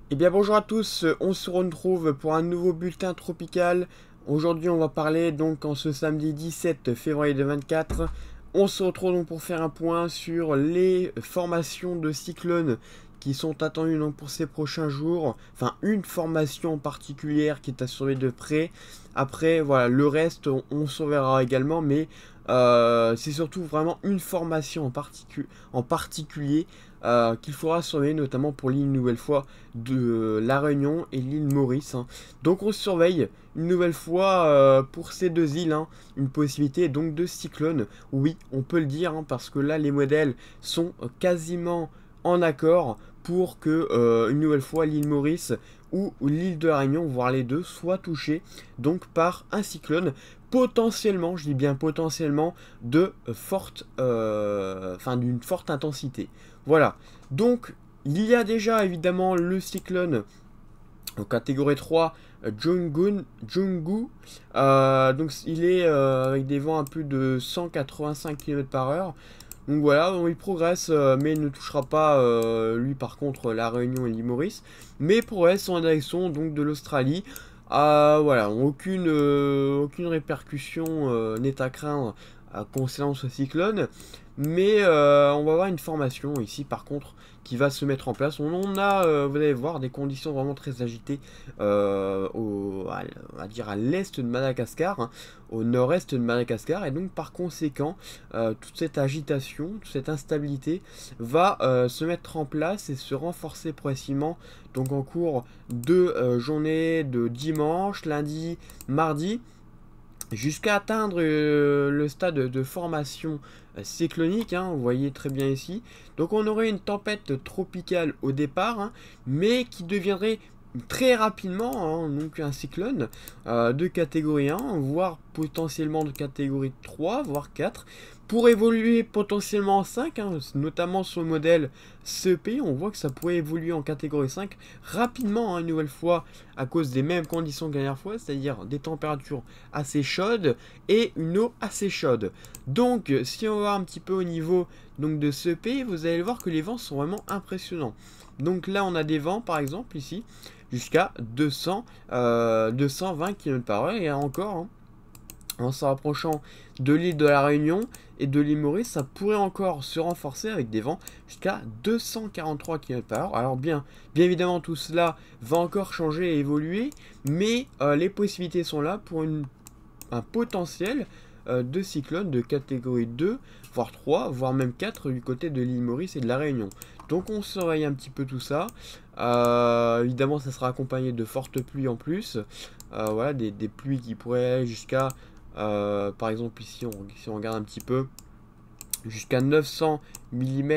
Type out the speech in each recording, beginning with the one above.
Eh bien bonjour à tous, on se retrouve pour un nouveau bulletin tropical. Aujourd'hui on va parler donc en ce samedi 17 février 2024. On se retrouve donc pour faire un point sur les formations de cyclones qui sont attendues donc pour ces prochains jours. Enfin une formation particulière qui est à surveiller de près. Après voilà le reste on surveillera également, mais c'est surtout vraiment une formation en particulier qu'il faudra surveiller, notamment pour l'île nouvelle fois de La Réunion et l'île Maurice, hein. Donc on surveille une nouvelle fois pour ces deux îles, hein, une possibilité donc de cyclone. Oui, on peut le dire, hein, parce que là les modèles sont quasiment en accord pour que une nouvelle fois l'île Maurice ou l'île de la Réunion, voire les deux, soient touchées donc par un cyclone potentiellement, je dis bien potentiellement, de d'une forte intensité. Voilà. Donc il y a déjà évidemment le cyclone en catégorie 3, Jungu. Donc il est avec des vents à plus de 185 km par heure. Donc voilà, il progresse, mais il ne touchera pas, lui par contre, la Réunion et l'île Maurice. Mais progresse en direction donc de l'Australie. Voilà, aucune répercussion n'est à craindre concernant ce cyclone. Mais on va avoir une formation ici par contre qui va se mettre en place. On a, vous allez voir, des conditions vraiment très agitées on va dire à l'est de Madagascar, hein, au nord-est de Madagascar. Et donc par conséquent, toute cette agitation, toute cette instabilité va se mettre en place et se renforcer progressivement donc en cours de journée de dimanche, lundi, mardi, jusqu'à atteindre le stade de formation cyclonique, hein, vous voyez très bien ici. Donc on aurait une tempête tropicale au départ, hein, mais qui deviendrait très rapidement, hein, donc un cyclone de catégorie 1, voire potentiellement de catégorie 3, voire 4, pour évoluer potentiellement en 5, hein, notamment sur le modèle CEP. On voit que ça pourrait évoluer en catégorie 5 rapidement, hein, une nouvelle fois, à cause des mêmes conditions que la dernière fois, c'est-à-dire des températures assez chaudes et une eau assez chaude. Donc si on va un petit peu au niveau donc, de CEP, vous allez voir que les vents sont vraiment impressionnants. Donc là on a des vents par exemple ici jusqu'à 220 km par heure, et encore, hein, en se rapprochant de l'île de la Réunion et de l'île Maurice, ça pourrait encore se renforcer avec des vents jusqu'à 243 km par heure. Alors bien évidemment tout cela va encore changer et évoluer, mais les possibilités sont là pour un potentiel de cyclone de catégorie 2, voire 3, voire même 4 du côté de l'île Maurice et de la Réunion. Donc on surveille un petit peu tout ça. Évidemment ça sera accompagné de fortes pluies en plus. Voilà, des pluies qui pourraient aller jusqu'à, par exemple ici, si on regarde un petit peu, jusqu'à 900 mm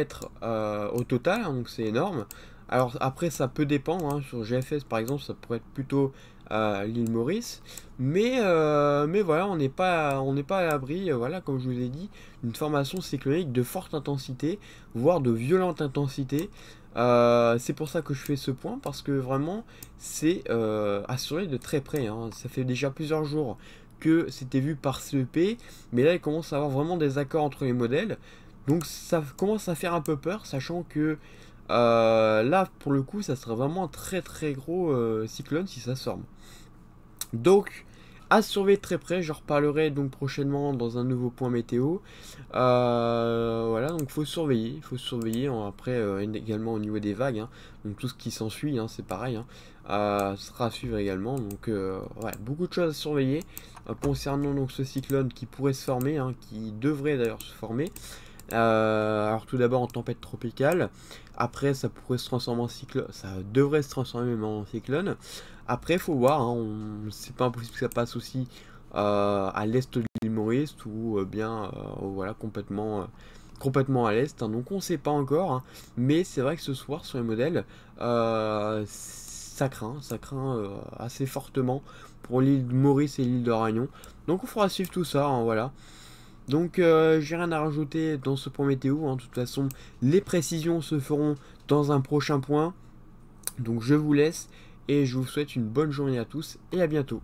au total, hein, donc c'est énorme. Alors après ça peut dépendre, hein, sur GFS par exemple ça pourrait être plutôt l'île Maurice, mais voilà, on n'est pas à l'abri, voilà, comme je vous ai dit, d'une formation cyclonique de forte intensité, voire de violente intensité. C'est pour ça que je fais ce point, parce que vraiment c'est assuré de très près, hein. Ça fait déjà plusieurs jours que c'était vu par CEP, mais là il commence à avoir vraiment des accords entre les modèles, donc ça commence à faire un peu peur, sachant que là pour le coup ça serait vraiment un très très gros cyclone si ça se forme. Donc à surveiller de très près, je reparlerai donc prochainement dans un nouveau point météo. Voilà, donc il faut surveiller après également au niveau des vagues, hein, donc tout ce qui s'ensuit, hein, c'est pareil, hein, sera à suivre également. Donc ouais, beaucoup de choses à surveiller concernant donc ce cyclone qui pourrait se former, hein, qui devrait d'ailleurs se former. Alors tout d'abord en tempête tropicale, après ça pourrait se transformer en cyclone, ça devrait se transformer même en cyclone. Après il faut voir, hein, c'est pas impossible que ça passe aussi à l'est de l'île Maurice, ou bien voilà, complètement à l'est, hein. Donc on sait pas encore, hein, mais c'est vrai que ce soir sur les modèles, ça craint assez fortement pour l'île de Maurice et l'île de Réunion. Donc on fera suivre tout ça, hein, voilà. Donc j'ai rien à rajouter dans ce point météo, hein. De toute façon les précisions se feront dans un prochain point. Donc je vous laisse et je vous souhaite une bonne journée à tous et à bientôt.